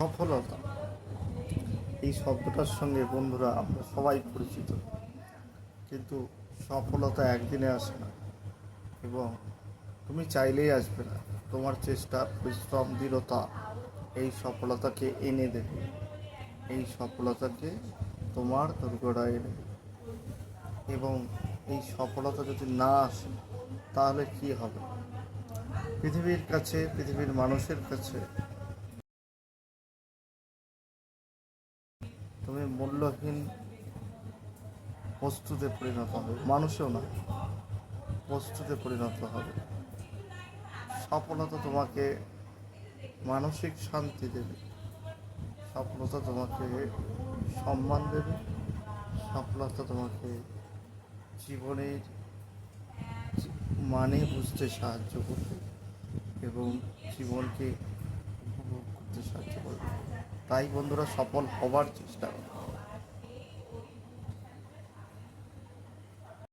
সফলতা এই শব্দটার সঙ্গে বন্ধুরা আমরা সবাই পরিচিত, কিন্তু সফলতা একদিনে আসে না এবং তুমি চাইলেই আসবে না। তোমার চেষ্টা, পরিশ্রম, দৃঢ়তা এই সফলতাকে এনে দেবে, এই সফলতাকে তোমার দোরগোড়ায় এনে দেবে। এবং এই সফলতা যদি না আসে তাহলে কি হবে? পৃথিবীর কাছে, পৃথিবীর মানুষের কাছে তুমি মূল্যহীন বস্তুতে পরিণত হবে, মানুষও না, বস্তুতে পরিণত হবে। সফলতা তোমাকে মানসিক শান্তি দেবে, সফলতা তোমাকে সম্মান দেবে, সফলতা তোমাকে জীবনের মানে বুঝতে সাহায্য করবে এবং জীবনকে উপভোগ করতে সাহায্য করবে। তাই বন্ধুরা, সফল হবার চেষ্টা করো।